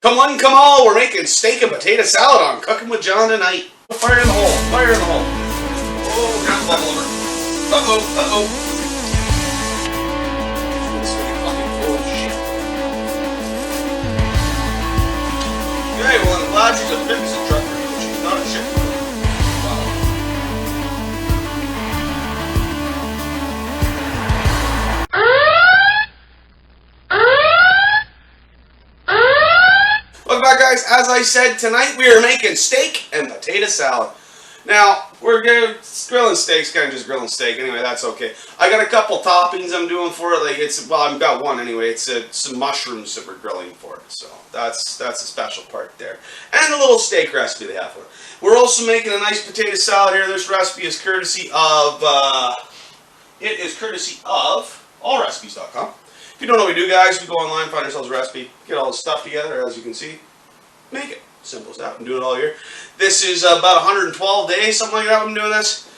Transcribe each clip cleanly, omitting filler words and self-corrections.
Come one, come all, we're making steak and potato salad on Cooking with Jon tonight. Fire in the hole, fire in the hole. Oh, got a bubble over. Uh-oh, uh-oh. This is fucking full of shit. Okay, well, I'm glad she's a fixing truck, but she's not a shit. Welcome back, guys. As I said, tonight we are making steak and potato salad. Now, we're grilling steaks, kind of just grilling steak. Anyway, that's okay. I got a couple toppings I'm doing for it. I've got one anyway. It's some mushrooms that we're grilling for it. So that's a special part there. And a little steak recipe they have for it. We're also making a nice potato salad here. This recipe is courtesy of allrecipes.com. If you don't know what we do, guys, we go online, find ourselves a recipe, get all the stuff together, as you can see, make it. Simple as that. I'm doing it all year. This is about 112 days, something like that. I'm doing this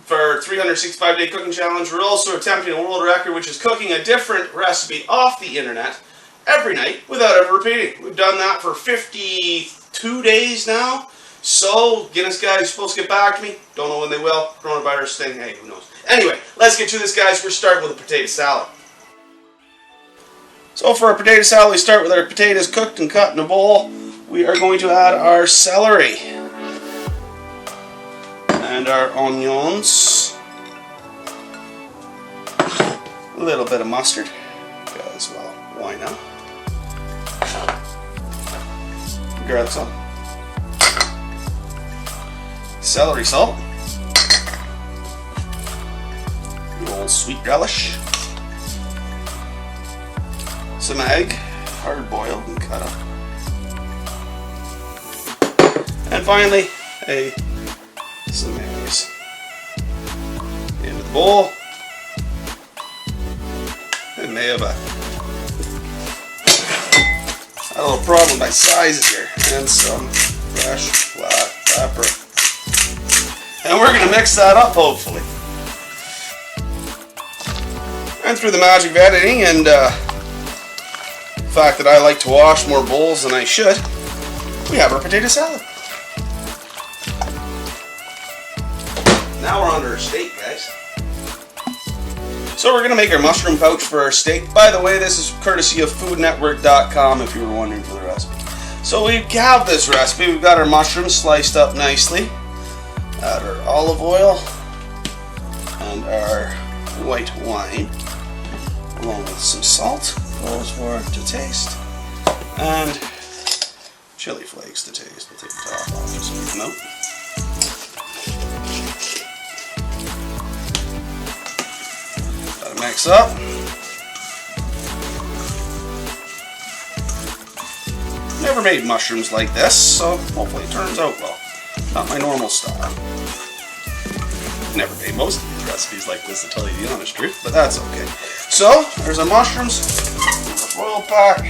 for 365-day cooking challenge. We're also attempting a world record, which is cooking a different recipe off the internet every night without ever repeating. We've done that for 52 days now. So, Guinness guys are supposed to get back to me. Don't know when they will. Coronavirus thing, hey, who knows. Anyway, let's get to this, guys. We're starting with a potato salad. So for our potato salad, we start with our potatoes cooked and cut in a bowl. We are going to add our celery and our onions, a little bit of mustard, as well, why not? Grab some celery salt, a little sweet relish, some egg, hard boiled and cut up. And finally, some mayonnaise. Into the bowl. And may have a little problem with my sizes here. And some fresh black pepper. And we're going to mix that up, hopefully. And through the magic of editing and the fact that I like to wash more bowls than I should, we have our potato salad. Now we're on to our steak, guys. So we're going to make our mushroom pouch for our steak. By the way, this is courtesy of foodnetwork.com if you were wondering for the recipe. So we have this recipe. We've got our mushrooms sliced up nicely. Add our olive oil and our white wine, along with some salt. Those for to taste, and chili flakes to taste. We'll take the top off just so we come out. Gotta mix up. Never made mushrooms like this, so hopefully it turns out well. Not my normal style. Never made most of these recipes like this, to tell you the honest truth, but that's okay. So, there's our mushrooms, foil pack.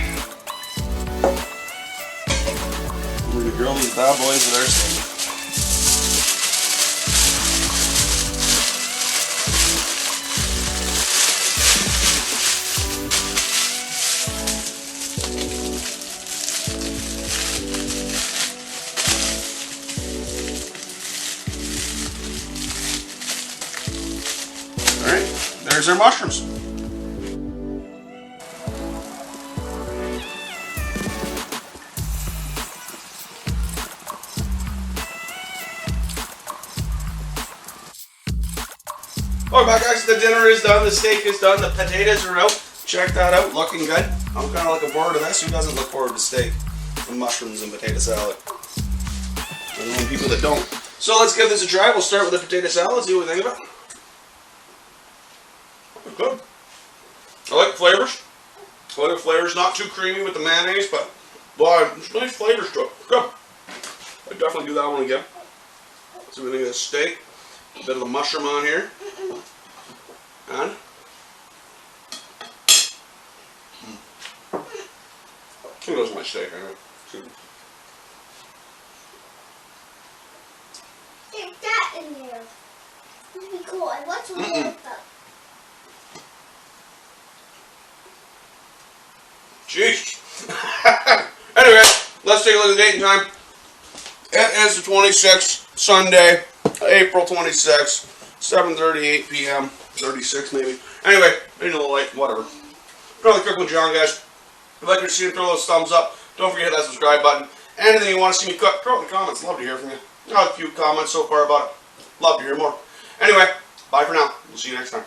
We're going to grill these bad boys with our steak. Alright, there's our mushrooms. Alright, my guys, the dinner is done, the steak is done, the potatoes are out. Check that out, looking good. I'm kind of looking forward to this. Who doesn't look forward to steak and mushrooms and potato salad? There's only people that don't. So let's give this a try. We'll start with the potato salad, see what we think of it. It's good. I like the flavors. I like the flavors, not too creamy with the mayonnaise, but there's nice flavors to it. Good. I'd definitely do that one again. See what we think of this steak. A bit of the mushroom on here. And here goes my steak. There's that in there. This would be cool. I want to hold that. Jeez. Anyway, let's take a look at the date and time. It is the 26th, Sunday, April 26th, 7:38 p.m. 36 maybe. Anyway, maybe a little late, whatever. Probably Cooking with Jon, guys. If you'd like to see me, throw those thumbs up. Don't forget to hit that subscribe button. Anything you want to see me cook, throw it in the comments. Love to hear from you. I've got a few comments so far about it. Love to hear more. Anyway, bye for now. We'll see you next time.